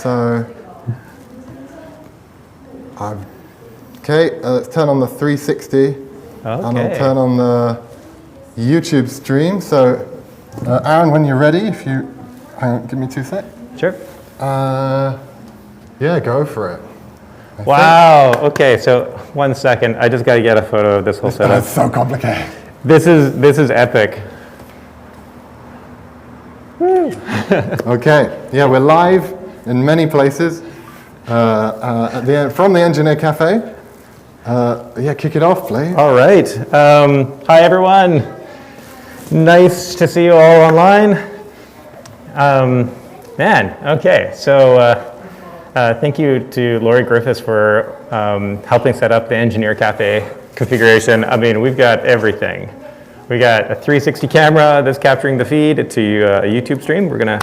So, okay, let's turn on the 360, and I'll turn on the YouTube stream. So, Aaron, when you're ready, if you, hang on, give me 2 seconds. Sure. Yeah, go for it. Wow. Okay, so 1 second. I just got to get a photo of this whole setup. That's so complicated. This is epic. Okay. Yeah, we're live in many places from the Engineer Cafe. Yeah, kick it off, please. All right. Hi, everyone. Nice to see you all online. Man, okay. So thank you to Laurie Griffiths for helping set up the Engineer Cafe configuration. I mean, we've got everything. We got a 360 camera that's capturing the feed to a YouTube stream. We're gonna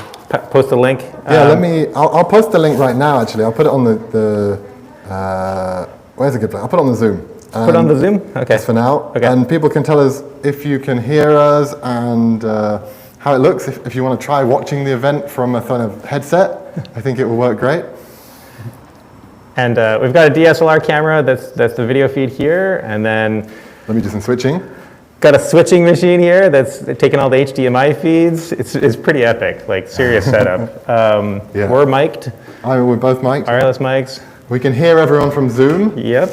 post a link. Yeah, I'll post the link right now, actually. I'll put it on where's a good place? I'll put it on the Zoom. Put it on the Zoom? Okay. Just for now. Okay. And people can tell us if you can hear us and how it looks. If you want to try watching the event from a kind of headset, I think it will work great. And we've got a DSLR camera that's the video feed here, and then let me do some switching. Got a switching machine here that's taking all the HDMI feeds. It's pretty epic, like serious setup. Yeah. We're mic'd. We're both mic'd. Wireless mics. We can hear everyone from Zoom. Yep.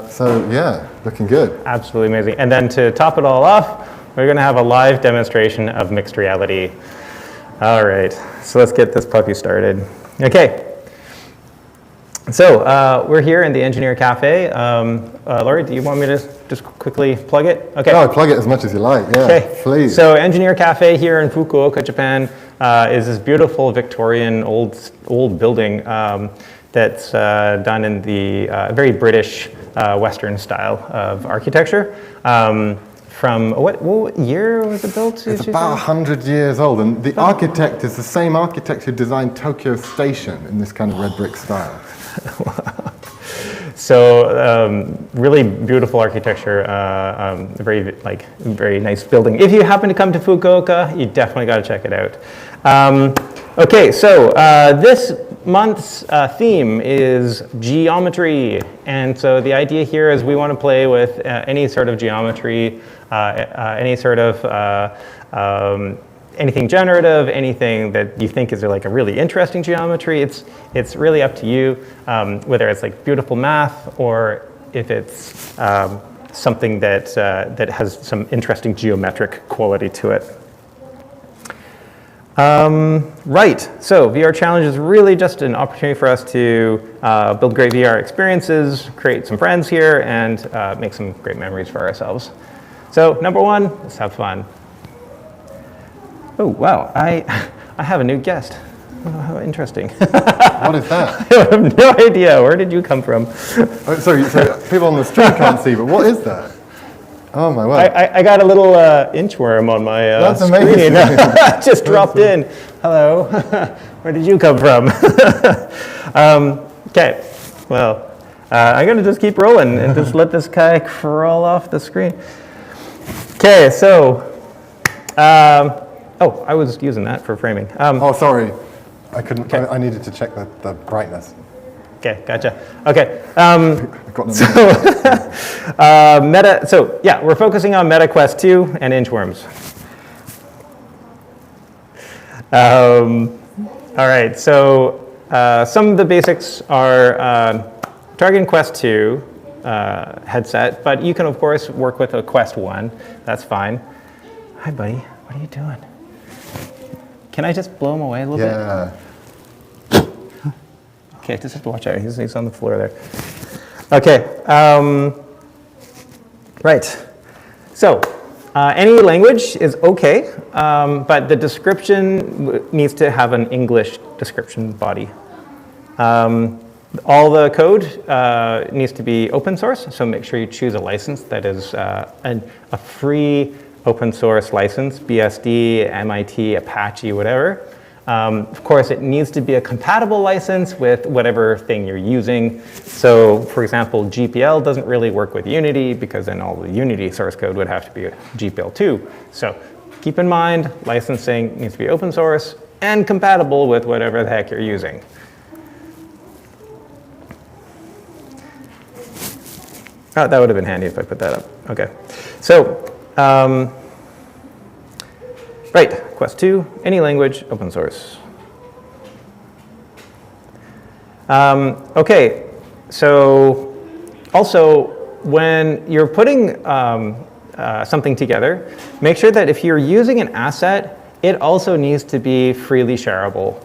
So yeah, looking good. Absolutely amazing. And then to top it all off, we're going to have a live demonstration of mixed reality. All right, so let's get this puppy started. Okay. So we're here in the Engineer Cafe. Laurie, do you want me to just quickly plug it? Okay. No, plug it as much as you like. Yeah, okay. Please. So Engineer Cafe here in Fukuoka, Japan, is this beautiful Victorian old building that's done in the very British Western style of architecture. From what year was it built? It's about 100 years old, and the architect is the same architect who designed Tokyo Station in this kind of red brick style. So really beautiful architecture, very nice building. If you happen to come to Fukuoka, you definitely got to check it out. Okay, so this month's theme is geometry, and so the idea here is we want to play with any sort of geometry, any sort of anything generative, anything that you think is like a really interesting geometry. It's really up to you, whether it's like beautiful math or if it's something that has some interesting geometric quality to it. Right, so VR Challenge is really just an opportunity for us to build great VR experiences, create some friends here, and make some great memories for ourselves. So number one, let's have fun. Oh, wow, I have a new guest. Oh, how interesting. What is that? I have no idea. Where did you come from? Oh, sorry, people on the stream can't see, but what is that? Oh, my word. I got a little inchworm on my That's screen. amazing. Just dropped in. Hello. Where did you come from? Okay, well, I'm going to just keep rolling and just let this guy crawl off the screen. Okay, so... oh, I was using that for framing. Oh, sorry. I couldn't. Okay. I needed to check the brightness. Okay, gotcha. Okay. So yeah, we're focusing on MetaQuest 2 and inchworms. All right. So some of the basics are targeting Quest 2 headset, but you can of course work with a Quest 1. That's fine. Hi, buddy. What are you doing? Can I just blow him away a little bit? Yeah. Okay, just have to watch out. He's on the floor there. Okay. Right. So, any language is okay, but the description needs to have an English description body. All the code needs to be open source, so make sure you choose a license that is a free open source license, BSD, MIT, Apache, whatever. Of course, it needs to be a compatible license with whatever thing you're using. So, for example, GPL doesn't really work with Unity because then all the Unity source code would have to be GPL 2. So keep in mind, licensing needs to be open source and compatible with whatever the heck you're using. Oh, that would have been handy if I put that up. Okay. So, right, Quest 2, any language, open source. Okay, so also when you're putting something together, make sure that if you're using an asset, it also needs to be freely shareable.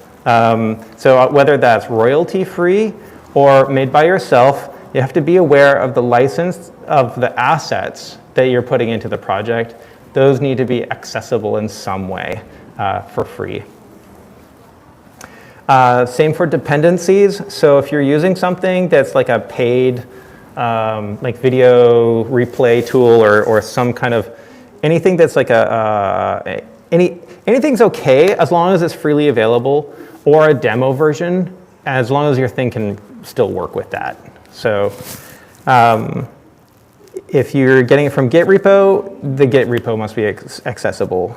So whether that's royalty free or made by yourself, you have to be aware of the license of the assets that you're putting into the project. Those need to be accessible in some way for free. Same for dependencies. So if you're using something that's like a paid like video replay tool or some kind of anything that's like anything's okay as long as it's freely available, or a demo version as long as your thing can still work with that. So if you're getting it from Git repo, the Git repo must be accessible.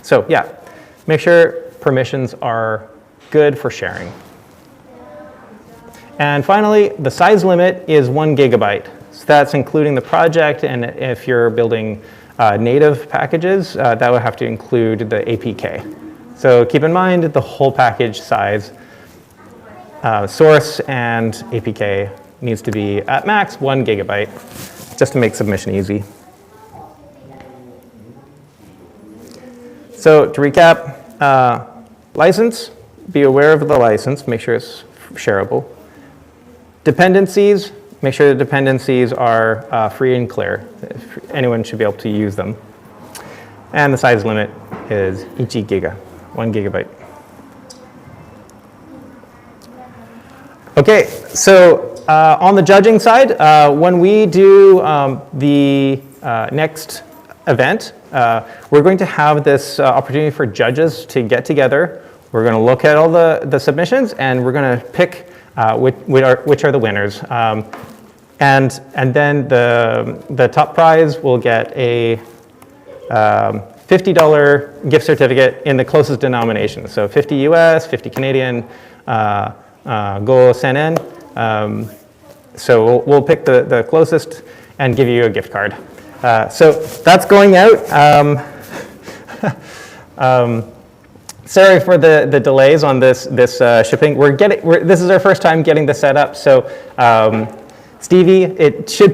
So yeah, make sure permissions are good for sharing. And finally, the size limit is 1 gigabyte. So that's including the project, and if you're building native packages, that would have to include the APK. So keep in mind the whole package size, source and APK needs to be at max 1 gigabyte, just to make submission easy. So to recap, license, be aware of the license, make sure it's shareable. Dependencies, make sure the dependencies are free and clear. Anyone should be able to use them. And the size limit is 1 giga, 1 gigabyte. Okay, so on the judging side, when we do the next event, we're going to have this opportunity for judges to get together. We're going to look at all the submissions, and we're going to pick which are the winners. And then the top prize will get a $50 gift certificate in the closest denomination. So 50 US, 50 Canadian, Go CNN. So we'll pick the closest and give you a gift card. So that's going out. Sorry for the delays on this shipping. This is our first time getting this set up. So Stevie, it should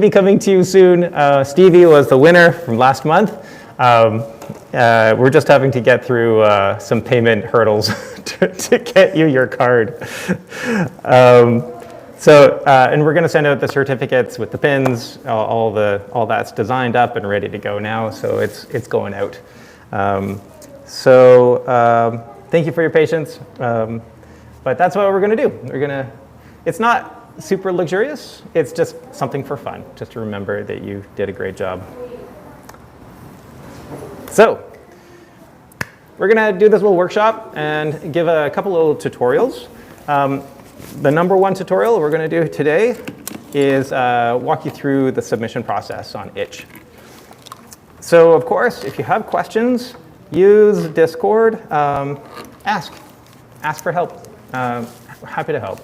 be coming to you soon. Stevie was the winner from last month. We're just having to get through some payment hurdles to get you your card. And we're going to send out the certificates with the pins. All that's designed up and ready to go now. So it's going out. Thank you for your patience. But that's what we're going to do. It's not super luxurious. It's just something for fun, just to remember that you did a great job. So we're going to do this little workshop and give a couple little tutorials. The number one tutorial we're going to do today is walk you through the submission process on Itch. So of course, if you have questions, use Discord. Ask for help. Happy to help.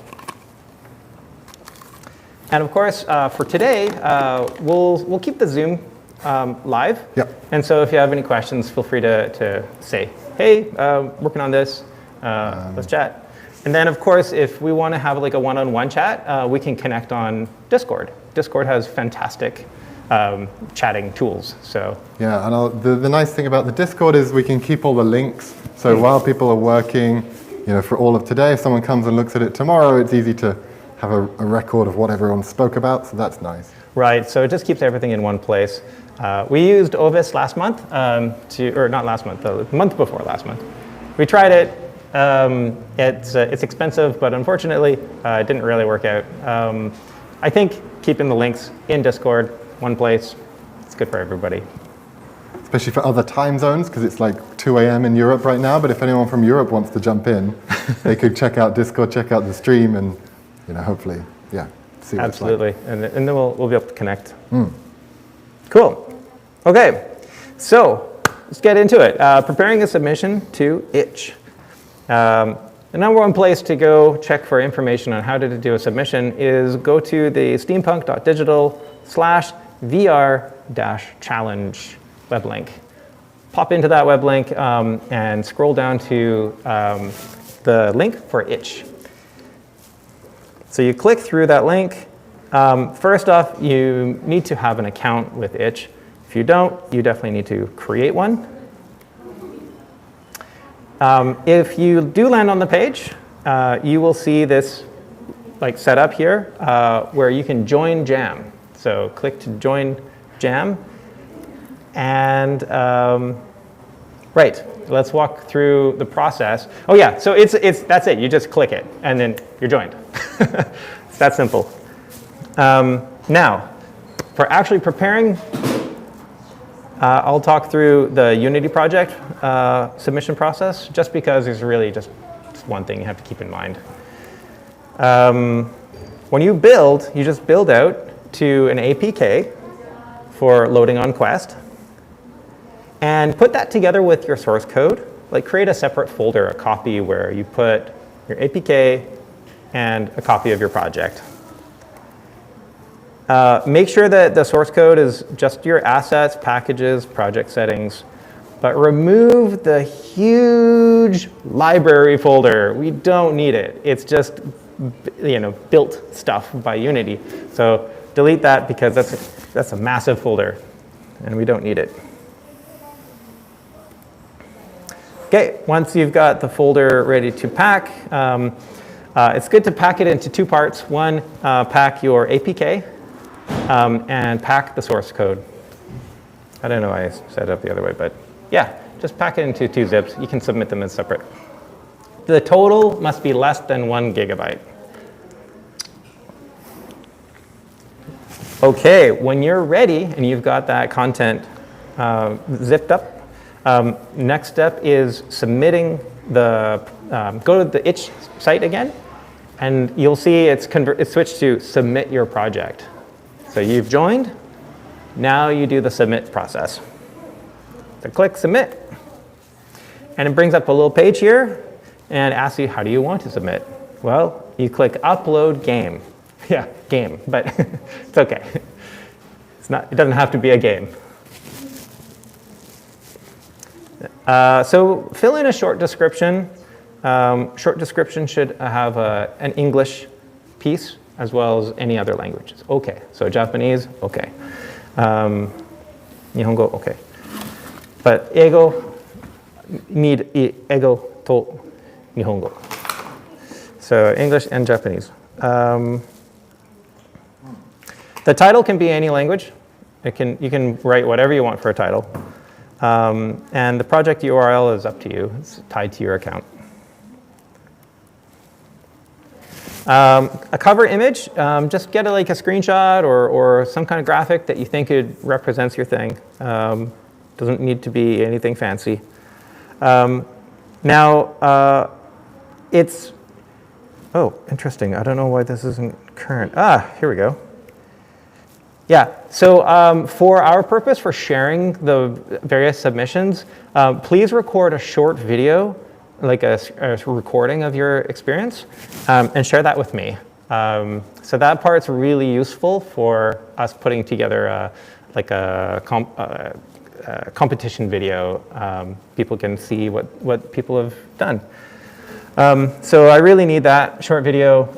And of course, for today, we'll keep the Zoom live. Yep. And so if you have any questions, feel free to say, hey, working on this, let's chat. And then of course, if we want to have like a one-on-one chat, we can connect on Discord. Discord has fantastic chatting tools. So yeah, and the nice thing about the Discord is we can keep all the links. So while people are working, for all of today, if someone comes and looks at it tomorrow, it's easy to have a record of what everyone spoke about. So that's nice. Right. So it just keeps everything in one place. We used Ovis last month, or not last month, the month before last month. We tried it. It's expensive, but unfortunately, it didn't really work out. I think keeping the links in Discord, one place, it's good for everybody. Especially for other time zones, because it's like 2 a.m. in Europe right now. But if anyone from Europe wants to jump in, they could check out Discord, check out the stream, and hopefully, see what Absolutely, it's like. and then we'll be able to connect. Cool. Okay, so let's get into it. Preparing a submission to Itch. The number one place to go check for information on how to do a submission is go to the steampunk.digital/VR-challenge web link. Pop into that web link and scroll down to the link for Itch. So you click through that link. First off, you need to have an account with Itch. If you don't, you definitely need to create one. If you do land on the page, you will see this like setup here where you can join Jam. So click to join Jam. And right, let's walk through the process. Oh yeah, so that's it. You just click it, and then you're joined. It's that simple. Now, for actually preparing, I'll talk through the Unity project submission process, just because there's really just one thing you have to keep in mind. When you build, you just build out to an APK for loading on Quest, and put that together with your source code. Like create a separate folder, a copy where you put your APK and a copy of your project. Make sure that the source code is just your assets, packages, project settings, but remove the huge library folder. We don't need it. It's just built stuff by Unity. So delete that because that's a massive folder and we don't need it. Okay, once you've got the folder ready to pack, it's good to pack it into two parts. One, pack your APK, and pack the source code. I don't know why I set it up the other way, but yeah, just pack it into 2 zips. You can submit them as separate. The total must be less than 1 gigabyte. Okay, when you're ready and you've got that content zipped up, next step is submitting go to the Itch site again, and you'll see it's switched to submit your project. So you've joined, now you do the submit process. So click submit, and it brings up a little page here and asks you, how do you want to submit? Well, you click upload game. Yeah, game, but it's okay. It doesn't have to be a game. So fill in a short description. Short description should have an English piece as well as any other languages. Okay, so Japanese, okay. Nihongo, okay. But eigo, need eigo to Nihongo. So English and Japanese. The title can be any language. You can write whatever you want for a title. And the project URL is up to you. It's tied to your account. A cover image, just get like a screenshot or some kind of graphic that you think it represents your thing. Doesn't need to be anything fancy. Now, it's, oh, interesting. I don't know why this isn't current. Here we go. Yeah, so for our purpose, for sharing the various submissions, please record a short video, like a recording of your experience, and share that with me. So that part's really useful for us putting together like a competition video. People can see what people have done. So I really need that short video,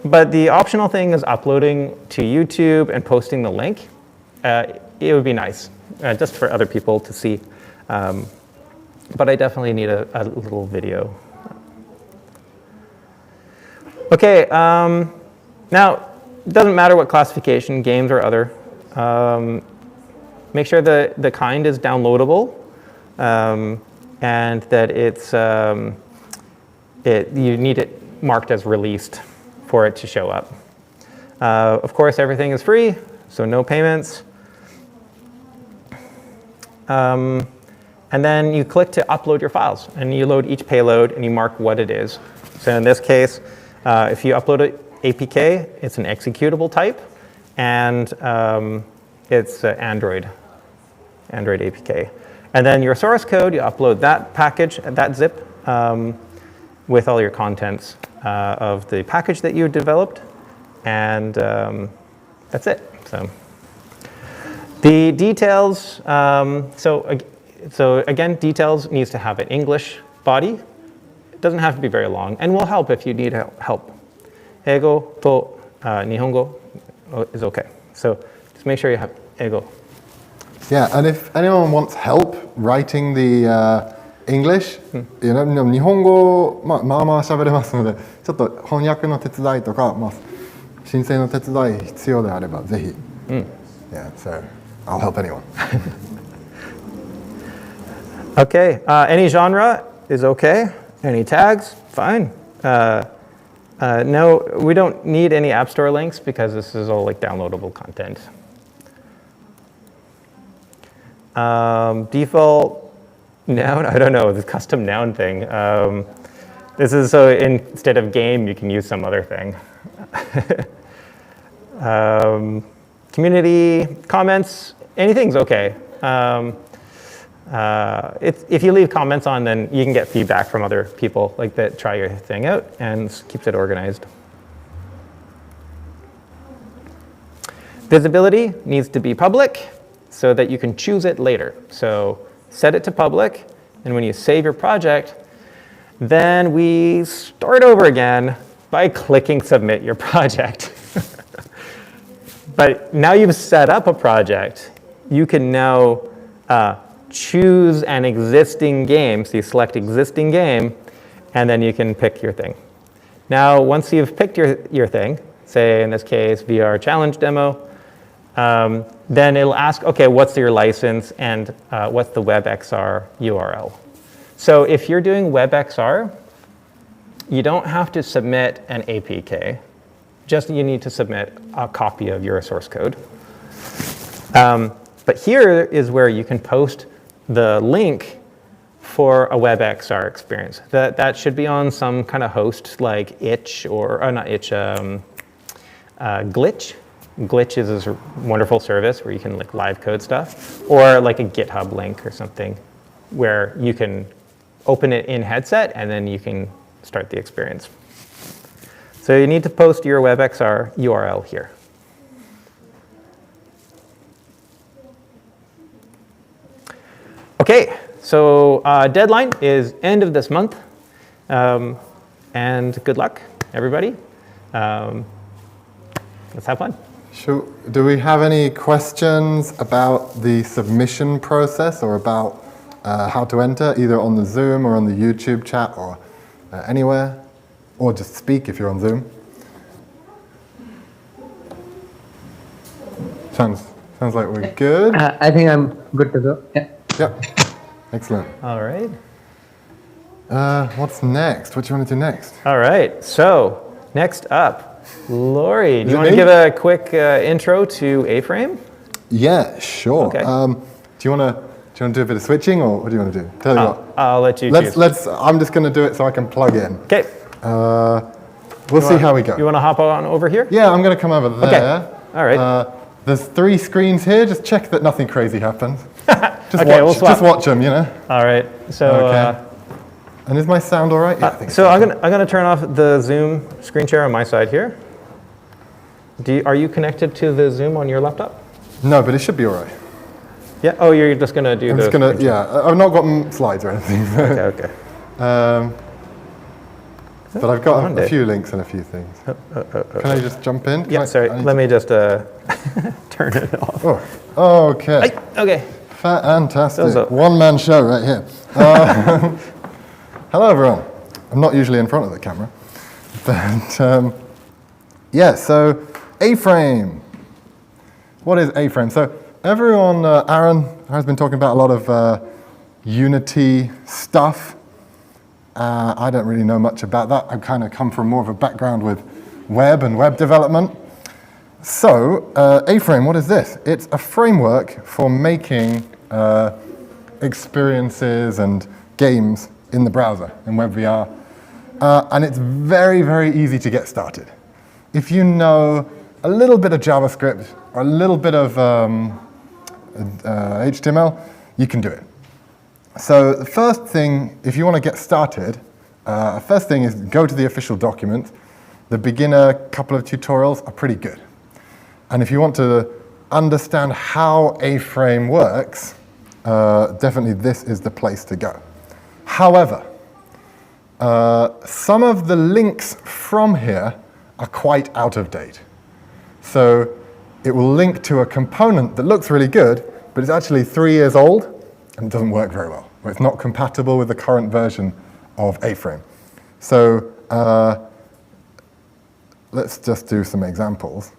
but the optional thing is uploading to YouTube and posting the link. It would be nice, just for other people to see. But I definitely need a little video. Okay, now, it doesn't matter what classification, games or other. Make sure that the kind is downloadable, and that it's you need it marked as released for it to show up. Of course, everything is free, so no payments. And then you click to upload your files, and you load each payload, and you mark what it is. So in this case, if you upload an APK, it's an executable type, and it's Android APK. And then your source code, you upload that package, that zip, with all your contents of the package that you developed. And that's it. So the details, so again, details needs to have an English body. It doesn't have to be very long, and will help if you need help. Eigo to Nihongo is okay. So just make sure you have Eigo. Yeah, and if anyone wants help writing the English, you know, 日本語まあまあ喋れますので、ちょっと翻訳の手伝いとか、まあ申請の手伝い必要であればぜひ。Yeah, so I'll help anyone. Okay, any genre is okay. Any tags, fine. No, we don't need any App Store links because this is all like downloadable content. Default noun, I don't know, this custom noun thing. This is so instead of game, you can use some other thing. Community comments, anything's okay. If you leave comments on, then you can get feedback from other people like that try your thing out and keeps it organized. Visibility needs to be public so that you can choose it later. So set it to public, and when you save your project, then we start over again by clicking submit your project. But now you've set up a project, you can now choose an existing game. So you select existing game, and then you can pick your thing. Now, once you've picked your thing, say in this case, VR challenge demo, then it'll ask, okay, what's your license and what's the WebXR URL? So if you're doing WebXR, you don't have to submit an APK. Just you need to submit a copy of your source code. But here is where you can post the link for a WebXR experience. That should be on some kind of host like Itch or not Itch, Glitch. Glitch is this wonderful service where you can like live code stuff, or like a GitHub link or something where you can open it in headset and then you can start the experience. So you need to post your WebXR URL here. Okay, so deadline is end of this month, and good luck, everybody. Let's have fun. Sure. Do we have any questions about the submission process or about how to enter, either on the Zoom or on the YouTube chat or anywhere? Or just speak if you're on Zoom. Sounds like we're good. I think I'm good to go. Yeah. Yep. Excellent. All right. What's next? What do you want to do next? All right. So next up, Lori, do you it want to me? give a quick intro to A-Frame? Yeah, sure. Okay. Do you want to do a bit of switching, or what do you want to do? Tell you what. I'll let you choose. I'm just going to do it so I can plug in. Okay. We'll see how we go. You want to hop on over here? Yeah, I'm going to come over there. Okay. All right. There's 3 screens here. Just check that nothing crazy happens. Okay, we'll swap. Just watch them, you know. All right. So. Okay. And is my sound all right? Yeah, I think So I'm gonna turn off the Zoom screen share on my side here. Are you connected to the Zoom on your laptop? No, but it should be all right. Yeah. Oh, you're just gonna do. I'm just gonna. Yeah, I've not got slides or anything. Okay. But I've got a few links and a few things. Can I just jump in? Sorry. Let me just turn it off. Oh, okay. Okay. Fantastic. One-man show right here. Hello, everyone. I'm not usually in front of the camera. But, yeah, so A-Frame. What is A-Frame? So everyone, Aaron has been talking about a lot of Unity stuff. I don't really know much about that. I kind of come from more of a background with web and web development. So, A-Frame, what is this? It's a framework for making experiences and games in the browser, in WebVR. And it's very, very easy to get started. If you know a little bit of JavaScript or a little bit of HTML, you can do it. So the first thing, if you want to get started, first thing is go to the official document. The beginner couple of tutorials are pretty good. And if you want to understand how A-Frame works, definitely this is the place to go. However, some of the links from here are quite out of date. So it will link to a component that looks really good, but it's actually 3 years old and it doesn't work very well. Or it's not compatible with the current version of A-Frame. So let's just do some examples.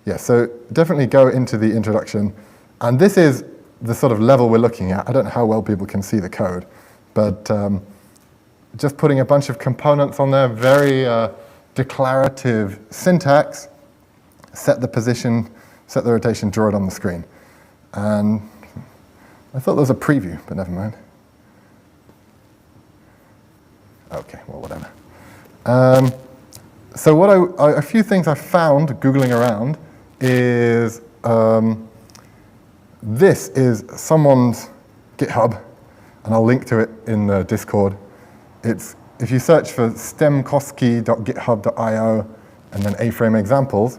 Yeah, so definitely go into the introduction. And this is the sort of level we're looking at. I don't know how well people can see the code, but just putting a bunch of components on there, very declarative syntax, set the position, set the rotation, draw it on the screen. And I thought there was a preview, but never mind. Okay, well, whatever. So what a few things I found Googling around is this is someone's GitHub, and I'll link to it in the Discord. It's, if you search for stemkoski.github.io and then A-Frame examples,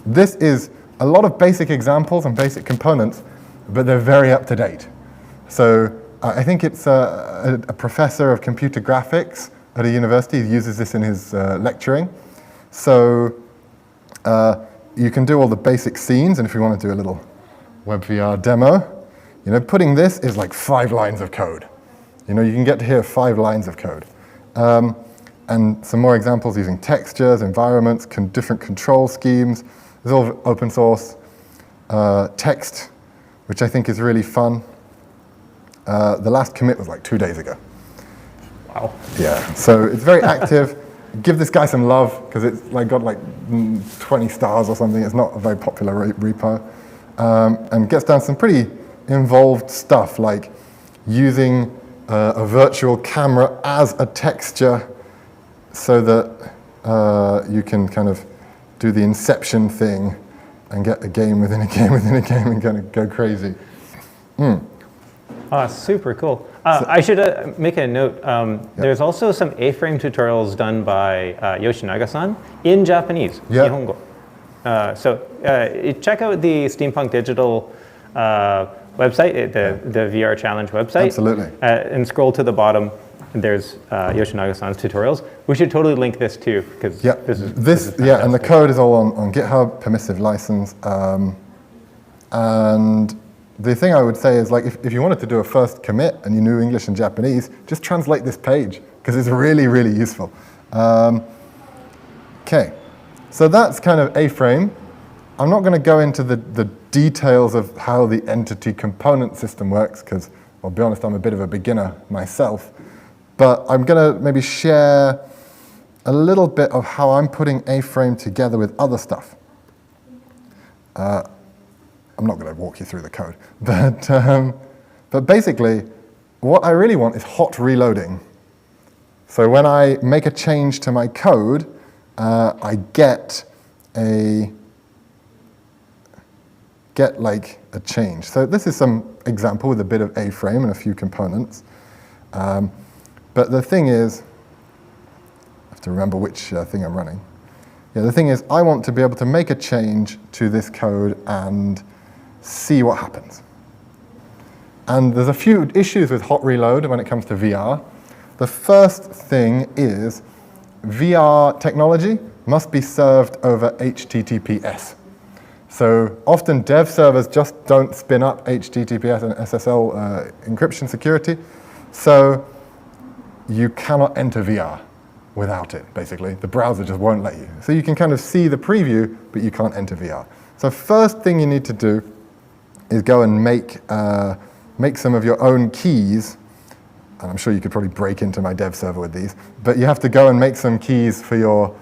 this is a lot of basic examples and basic components, but they're very up to date. So I think it's a professor of computer graphics at a university who uses this in his lecturing. So you can do all the basic scenes, and if you want to do a little WebVR demo, you know, putting this is like 5 lines of code. You know, you can get to here 5 lines of code. And some more examples using textures, environments, different control schemes. There's all open source text, which I think is really fun. The last commit was like 2 days ago. Wow. Yeah, so it's very active. Give this guy some love, because it's like got like 20 stars or something. It's not a very popular repo. And gets down some pretty involved stuff, like using a virtual camera as a texture so that you can kind of do the Inception thing and get a game within a game within a game and kind of go crazy. Super cool. I should make a note. There's also some A-Frame tutorials done by Yoshinaga-san in Japanese, Nihongo. So check out the Steampunk Digital website, the VR Challenge website. Absolutely. And scroll to the bottom. There's Yoshinaga-san's tutorials. We should totally link this too, because this is yeah, and the code is all on GitHub, permissive license. And the thing I would say is, like, if you wanted to do a first commit and you knew English and Japanese, just translate this page, because it's really, really useful. Okay, so that's kind of A-Frame. I'm not going to go into the details of how the entity component system works, because I'll be honest, I'm a bit of a beginner myself. But I'm going to maybe share a little bit of how I'm putting A-Frame together with other stuff. I'm not going to walk you through the code, but basically, what I really want is hot reloading. So when I make a change to my code, I get like a change. So this is some example with a bit of A-Frame and a few components. But the thing is, I have to remember which thing I'm running. Yeah, the thing is, I want to be able to make a change to this code and see what happens. And there's a few issues with hot reload when it comes to VR. The first thing is VR technology must be served over HTTPS. So often dev servers just don't spin up HTTPS and SSL encryption security. So you cannot enter VR without it, basically. The browser just won't let you. So you can kind of see the preview, but you can't enter VR. So first thing you need to do is go and make some of your own keys. And I'm sure you could probably break into my dev server with these, but you have to go and make some keys for your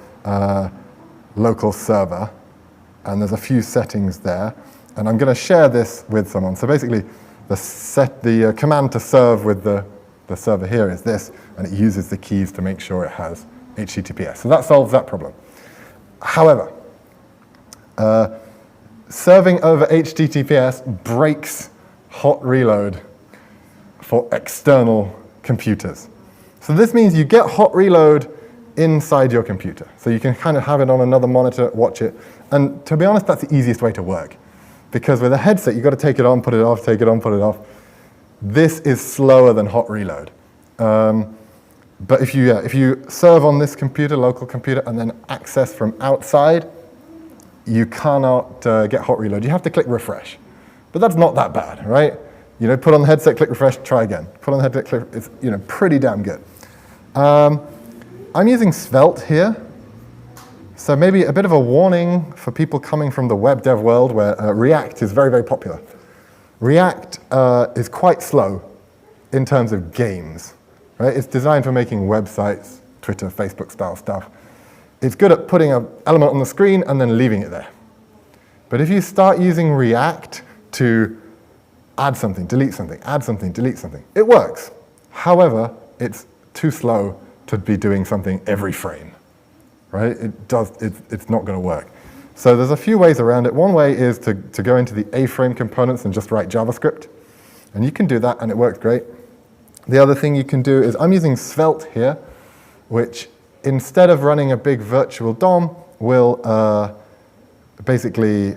local server. And there's a few settings there. And I'm going to share this with someone. So basically, the command to serve with the server here is this, and it uses the keys to make sure it has HTTPS. So that solves that problem. However, serving over HTTPS breaks hot reload. for external computers. So this means you get hot reload inside your computer. So you can kind of have it on another monitor, watch it. And to be honest, that's the easiest way to work. Because with a headset, you've got to take it on, put it off, take it on, put it off. This is slower than hot reload. But if you serve on this computer, local computer, and then access from outside, you cannot get hot reload. You have to click refresh. But that's not that bad, right? Put on the headset, click refresh, try again. Put on the headset, click, it's pretty damn good. I'm using Svelte here. So maybe a bit of a warning for people coming from the web dev world where React is very, very popular. React is quite slow in terms of games, right? It's designed for making websites, Twitter, Facebook style stuff. It's good at putting an element on the screen and then leaving it there. But if you start using React to add something, delete something, add something, delete something, it works. However, it's too slow to be doing something every frame, right? It's not going to work. So there's a few ways around it. One way is to go into the A-frame components and just write JavaScript. And you can do that, and it works great. The other thing you can do is, I'm using Svelte here, which instead of running a big virtual DOM, will basically,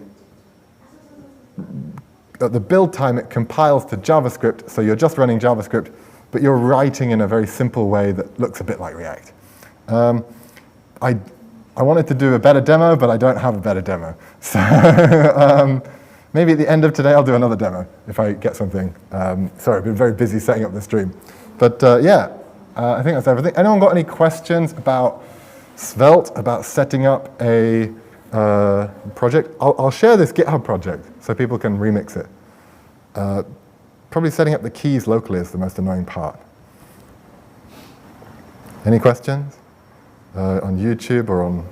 at the build time, it compiles to JavaScript, so you're just running JavaScript, but you're writing in a very simple way that looks a bit like React. I wanted to do a better demo, but I don't have a better demo. So maybe at the end of today, I'll do another demo if I get something. Sorry, I've been very busy setting up the stream. But I think that's everything. Anyone got any questions about Svelte, about setting up a project? I'll share this GitHub project so people can remix it. Probably setting up the keys locally is the most annoying part. Any questions? On YouTube or on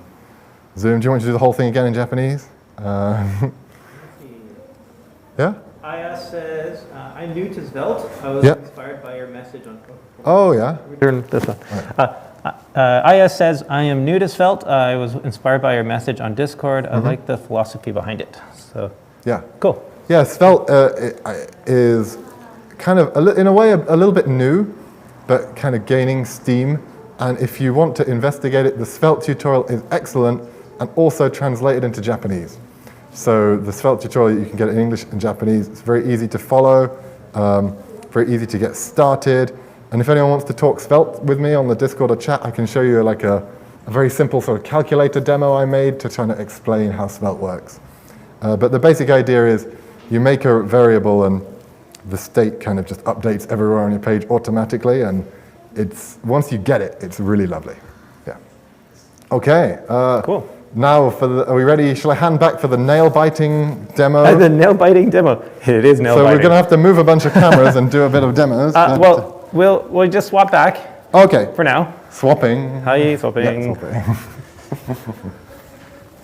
Zoom? Do you want to do the whole thing again in Japanese? Yeah? IS says, I'm new to Svelte. I was inspired by your message on... Oh, yeah? Turn this one. Right. IS says, I am new to Svelte. I was inspired by your message on Discord. I like the philosophy behind it. So, yeah. Cool. Yeah, Svelte is kind of, in a way, a little bit new, but kind of gaining steam. And if you want to investigate it, the Svelte tutorial is excellent and also translated into Japanese. So the Svelte tutorial, you can get it in English and Japanese. It's very easy to follow, very easy to get started. And if anyone wants to talk Svelte with me on the Discord or chat, I can show you like a very simple sort of calculator demo I made to try to explain how Svelte works. But the basic idea is you make a variable and the state kind of just updates everywhere on your page automatically, and once you get it, it's really lovely. Yeah. Okay. Cool. Now, are we ready? Shall I hand back for the nail-biting demo? The nail-biting demo. It is nail-biting. So we're going to have to move a bunch of cameras and do a bit of demos. Well, we'll just swap back. Okay. For now. Swapping. Hi, swapping. Yeah, swapping.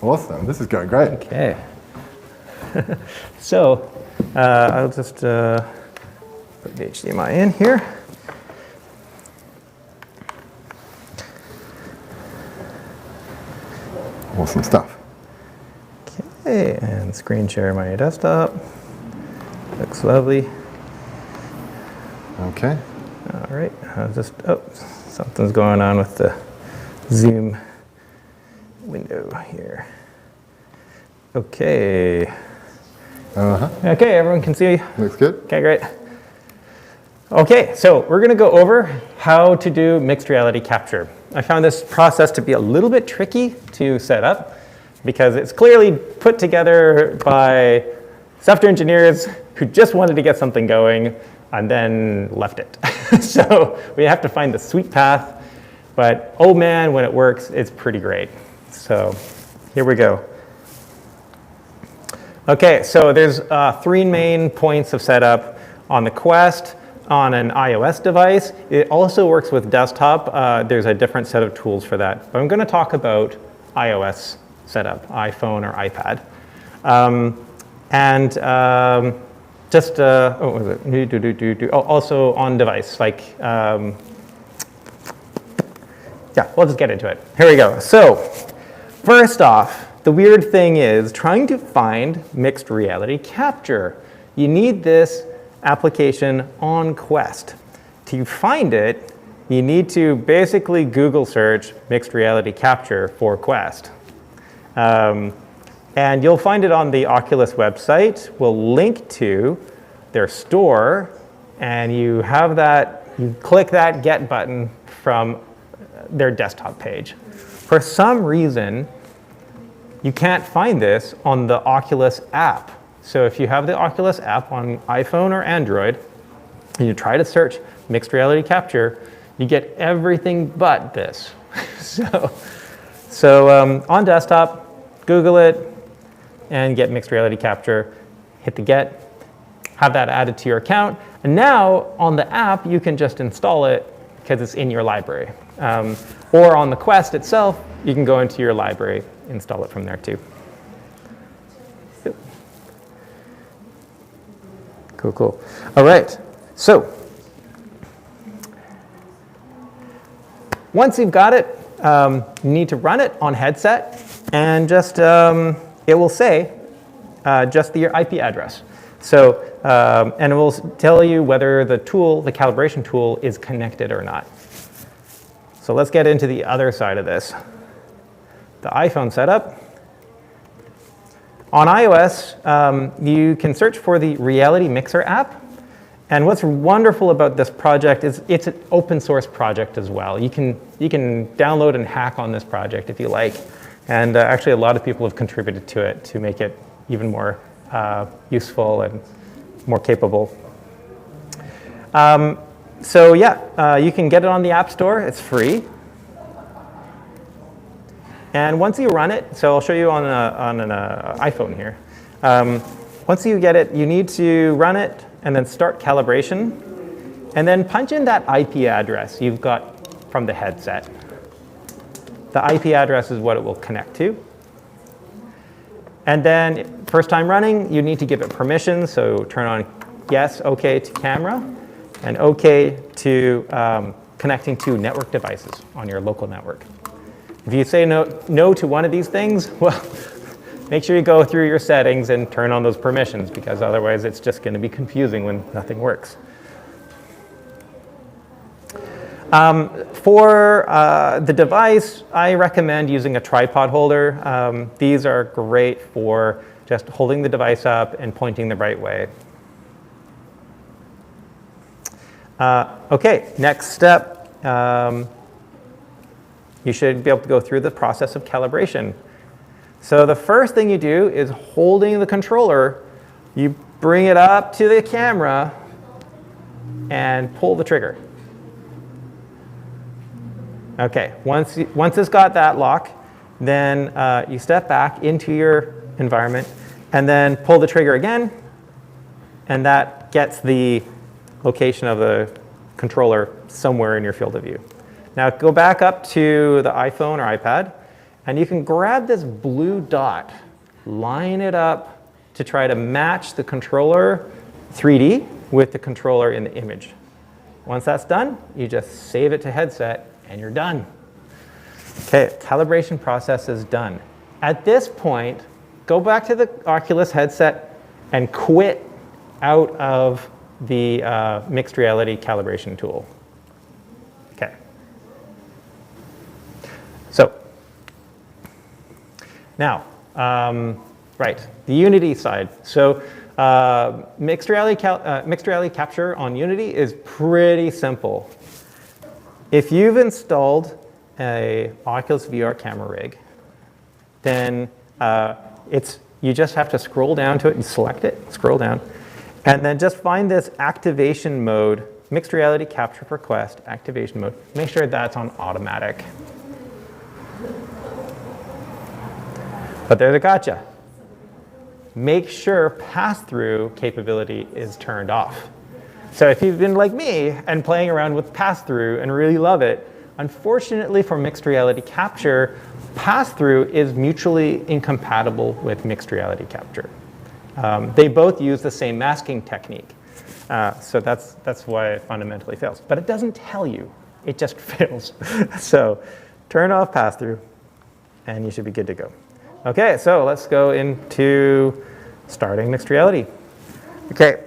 Awesome. This is going great. Okay. So, I'll just put the HDMI in here. Awesome stuff. Okay, and screen share my desktop. Looks lovely. Okay. All right, something's going on with the Zoom window here. Okay. Okay, everyone can see. Looks good. Okay, great. Okay, so we're going to go over how to do mixed reality capture. I found this process to be a little bit tricky to set up because it's clearly put together by software engineers who just wanted to get something going and then left it. So we have to find the sweet path, but oh man, when it works, it's pretty great. So here we go. Okay, so there's 3 main points of setup on the Quest. On an iOS device. It also works with desktop. There's a different set of tools for that. But I'm going to talk about iOS setup, iPhone or iPad. Also on device, like, yeah, we'll just get into it. Here we go. So, first off, the weird thing is trying to find mixed reality capture. You need this application on Quest. To find it, you need to basically Google search mixed reality capture for Quest. And you'll find it on the Oculus website. We'll link to their store, and you have that, you click that get button from their desktop page. For some reason, you can't find this on the Oculus app. So if you have the Oculus app on iPhone or Android, and you try to search mixed reality capture, you get everything but this. So on desktop, Google it, and get mixed reality capture, hit the get, have that added to your account, and now on the app, you can just install it because it's in your library. Or on the Quest itself, you can go into your library, install it from there too. Cool, cool. All right, so once you've got it, you need to run it on headset, and just it will say just your IP address. So, and it will tell you whether the tool, the calibration tool, is connected or not. So let's get into the other side of this. The iPhone setup. On iOS, you can search for the Reality Mixer app. And what's wonderful about this project is it's an open source project as well. You can download and hack on this project if you like. And actually, a lot of people have contributed to it to make it even more useful and more capable. So yeah, you can get it on the App Store. It's free. And once you run it, so I'll show you on an iPhone here. Once you get it, you need to run it and then start calibration, and then punch in that IP address you've got from the headset. The IP address is what it will connect to. And then first time running, you need to give it permission, so turn on yes, OK to camera, and OK to connecting to network devices on your local network. If you say no to one of these things, well, make sure you go through your settings and turn on those permissions, because otherwise it's just going to be confusing when nothing works. For the device, I recommend using a tripod holder. These are great for just holding the device up and pointing the right way. OK, next step. You should be able to go through the process of calibration. So the first thing you do is holding the controller, you bring it up to the camera and pull the trigger. OK, once it's got that lock, then you step back into your environment and then pull the trigger again, and that gets the location of the controller somewhere in your field of view. Now go back up to the iPhone or iPad, and you can grab this blue dot, line it up to try to match the controller 3D with the controller in the image. Once that's done, you just save it to headset, and you're done. OK, calibration process is done. At this point, go back to the Oculus headset and quit out of the mixed reality calibration tool. OK. So now, right, the Unity side. So mixed reality capture on Unity is pretty simple. If you've installed a Oculus VR camera rig, then you just have to scroll down to it and select it, scroll down, and then just find this activation mode, mixed reality capture for Quest, activation mode. Make sure that's on automatic. But there's a gotcha. Make sure pass-through capability is turned off. So if you've been like me and playing around with pass-through and really love it, unfortunately for mixed reality capture, pass-through is mutually incompatible with mixed reality capture. They both use the same masking technique. So that's why it fundamentally fails. But it doesn't tell you. It just fails. So turn off pass-through, and you should be good to go. OK, so let's go into starting mixed reality. OK.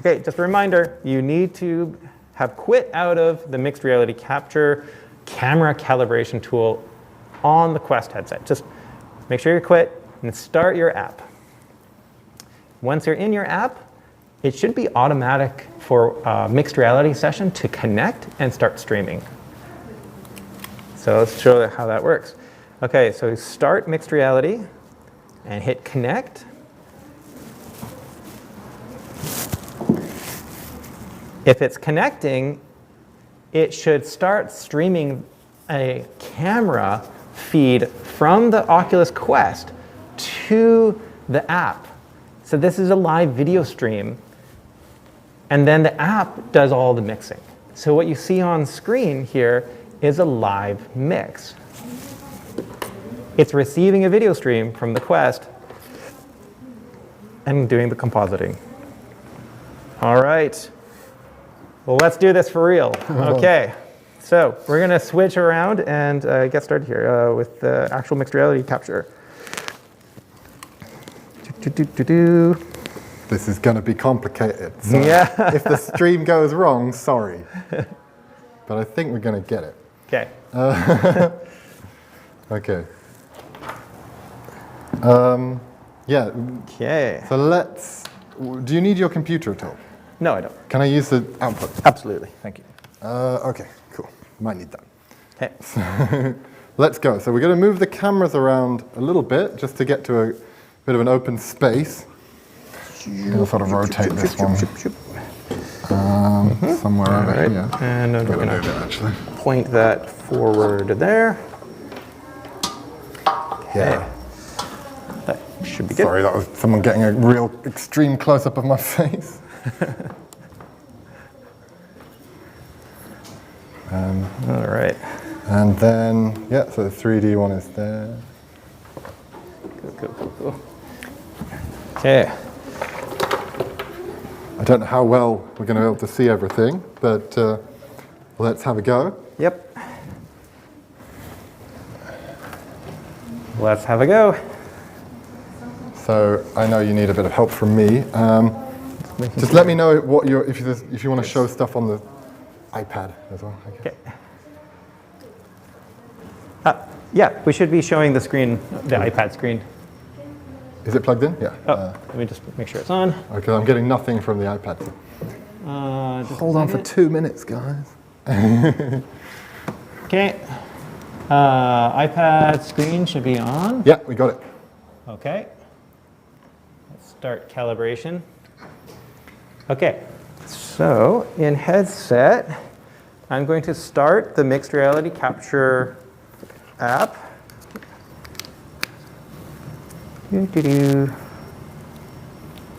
Okay, just a reminder, you need to have quit out of the mixed reality capture camera calibration tool on the Quest headset. Just make sure you quit and start your app. Once you're in your app, it should be automatic for a mixed reality session to connect and start streaming. So let's show how that works. Okay, so start mixed reality and hit connect. If it's connecting, it should start streaming a camera feed from the Oculus Quest to the app. So this is a live video stream, and then the app does all the mixing. So what you see on screen here is a live mix. It's receiving a video stream from the Quest and doing the compositing. All right. Well, let's do this for real. Okay. So we're going to switch around and get started here with the actual mixed reality capture. This is going to be complicated. So Yeah. if the stream goes wrong, sorry. But I think we're going to get it. Okay. Okay. Yeah. Okay. So let's. Do you need your computer at all? No, I don't. Can I use the output? Absolutely. Thank you. Okay. Cool. Might need that. Okay. Let's go. So we're going to move the cameras around a little bit just to get to a bit of an open space. I'll sort of rotate this one somewhere over here. And I'm going Move it, to actually. point that forward there. Yeah. That should be good. Sorry, that was someone getting a real extreme close-up of my face. All right. And then, yeah, so the 3D one is there. Cool. Okay. I don't know how well we're going to be able to see everything, but let's have a go. Yep. Let's have a go. So I know you need a bit of help from me. Just let me know what if you want to show stuff on the iPad as well. I guess. Okay. Yeah, we should be showing the screen, the iPad screen. Is it plugged in? Yeah. Let me just make sure it's on. Okay, I'm getting nothing from the iPad. Hold on for 2 minutes, guys. Okay. iPad screen should be on. Yeah, we got it. Okay. Let's start calibration. Okay. So in headset, I'm going to start the mixed reality capture app.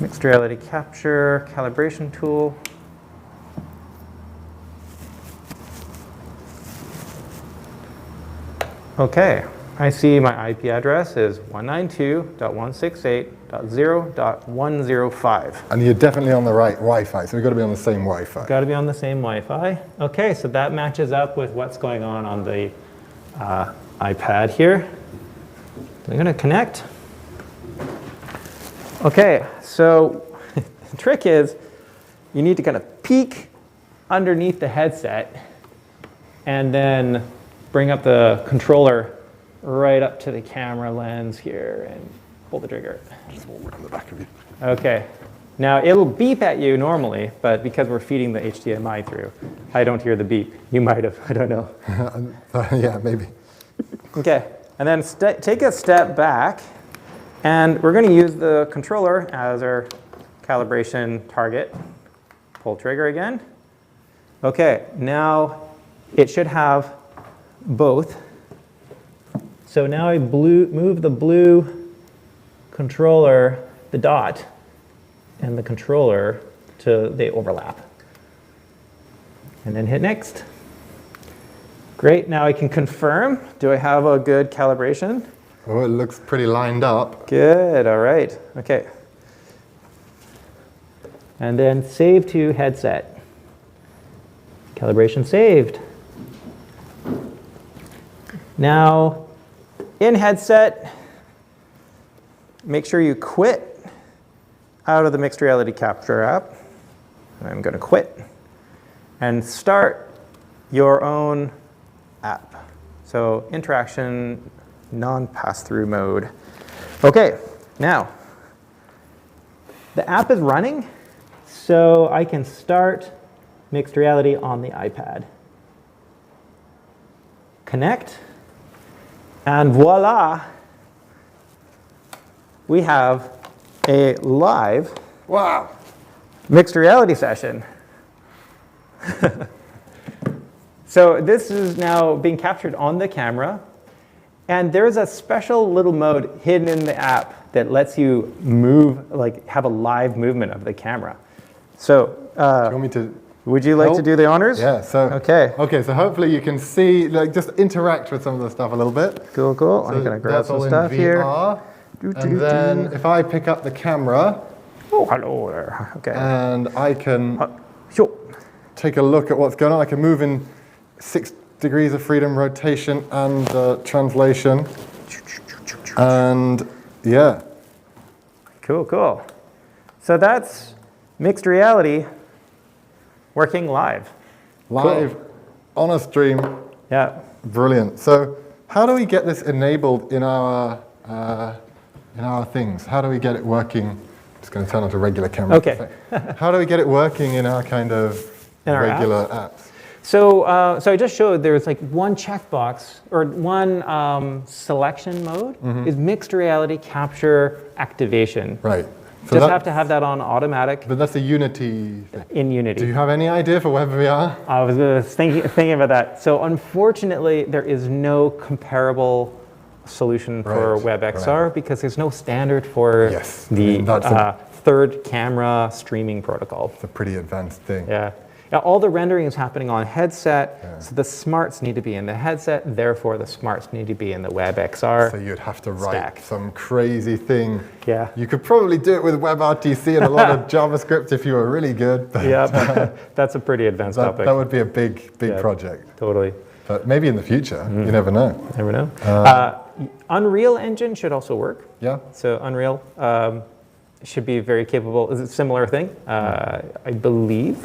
Mixed reality capture, calibration tool. Okay, I see my IP address is 192.168.0.105. And you're definitely on the right Wi-Fi, so we've got to be on the same Wi-Fi. Got to be on the same Wi-Fi. Okay, so that matches up with what's going on the iPad here. I'm going to connect. Okay, so the trick is you need to kind of peek underneath the headset and then bring up the controller right up to the camera lens here and pull the trigger. Just walk around the back of you. Okay. Now it'll beep at you normally, but because we're feeding the HDMI through, I don't hear the beep. You might have, I don't know. Yeah, maybe. Okay, and then take a step back, and we're going to use the controller as our calibration target. Pull trigger again. Okay, now it should have both. So now I move the blue controller, the dot, and the controller to they overlap. And then hit next. Great, now I can confirm. Do I have a good calibration? Oh, it looks pretty lined up. Good, all right, okay. And then save to headset. Calibration saved. Now, in headset, make sure you quit out of the mixed reality capture app. I'm going to quit and start your own app. So interaction, non-pass-through mode. Okay, now the app is running, so I can start mixed reality on the iPad. Connect, and voila, we have a live Wow. mixed reality session. So this is now being captured on the camera, and there's a special little mode hidden in the app that lets you move, like have a live movement of the camera. So Do you want me to? would you like to help? do the honors? Yeah. So. Okay. Okay. So hopefully you can see, like, just interact with some of the stuff a little bit. Cool, cool. I'm So gonna grab that's some all in stuff here. VR. And then if I pick up the camera Oh, hello there. Okay. and I can Sure. take a look at what's going on, I can move in 6 degrees of freedom, rotation, and translation. And yeah, Cool, cool. So that's mixed reality working live. live on a stream, Yeah. brilliant. So how do we get this enabled in our things? How do we get it working? Just going to turn on to regular camera. Okay. How do we get it working in our kind of In our regular apps? So, so I just showed there's like one checkbox or one selection mode is mixed reality capture activation. Right. So Just that- have to have that on automatic But that's a Unity thing. in Unity. Do you have any idea for WebVR? I was thinking about that. So unfortunately, there is no comparable solution for Right, WebXR because there's no standard for Yes, I the mean, that's a- third camera streaming protocol. It's a pretty advanced thing. Yeah. Yeah, all the rendering is happening on headset, so the smarts need to be in the headset, therefore the smarts need to be in the WebXR. So you'd have to write Stack. some crazy thing. Yeah. You could probably do it with WebRTC and a lot of JavaScript if you were really good. But Yeah, that's a pretty advanced topic. that would be a big Yeah. project. Totally. But maybe in the future, you never know. Never know. Unreal Engine should also work. Yeah. So Unreal should be very capable. It's a similar thing, I believe.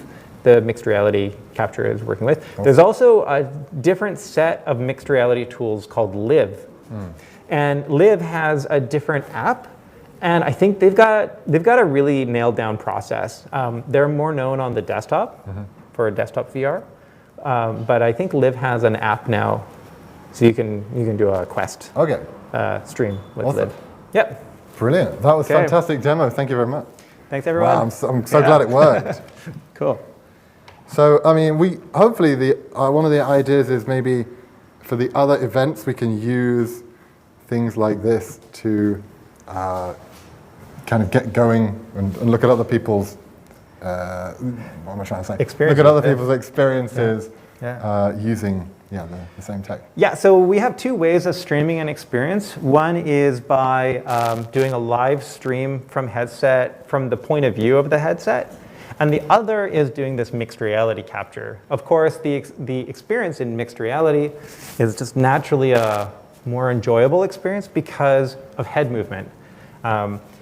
The mixed reality capture is working with. There's also a different set of mixed reality tools called Live. And Live has a different app, and I think they've got a really nailed down process. They're more known on the desktop for desktop VR, but I think Live has an app now, so you can do a Quest Okay. stream with Awesome. Live. Yep. Brilliant. That was a Okay. fantastic demo. Thank you very much. Thanks everyone. Wow, I'm so glad it worked. Cool. So, I mean, hopefully one of the ideas is maybe for the other events we can use things like this to kind of get going and look at other people's what am I trying to say? Experiences, Look at other yeah. people's experiences Yeah. using the same tech. Yeah, so we have two ways of streaming an experience. One is by doing a live stream from headset, from the point of view of the headset. And the other is doing this mixed reality capture. Of course, the experience in mixed reality is just naturally a more enjoyable experience because of head movement.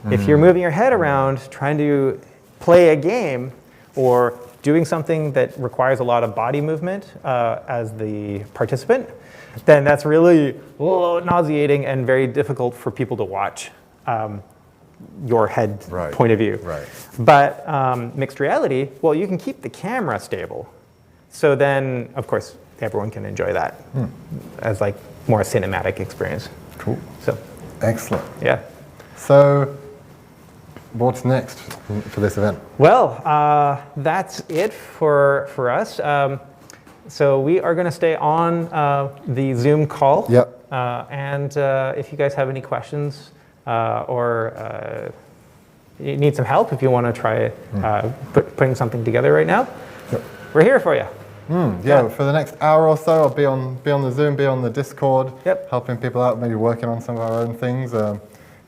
If you're moving your head around trying to play a game or doing something that requires a lot of body movement as the participant, then that's really nauseating and very difficult for people to watch. Your head Right, point of view. right. But mixed reality, well, you can keep the camera stable. So then, of course, everyone can enjoy that as like more cinematic experience. Cool. So, Excellent. yeah. So, what's next for this event? Well, that's it for us. So we are going to stay on the Zoom call. Yep. And if you guys have any questions or you need some help, if you want to try putting something together right now, we're here for you. Yeah, for the next hour or so, I'll be on the Zoom, be on the Discord, Yep. helping people out, maybe working on some of our own things.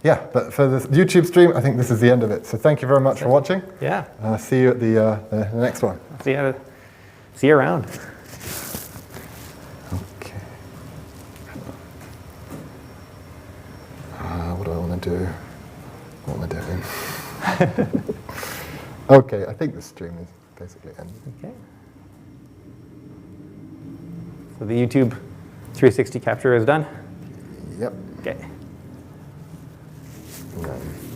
Yeah, but for this YouTube stream, I think this is the end of it. So thank you very much for watching. Yeah. See you at the next one. See you around. Okay. What do I want to do? What am I doing? Okay, I think the stream is basically ended. Okay. So the YouTube 360 capture is done? Yep. Okay. And then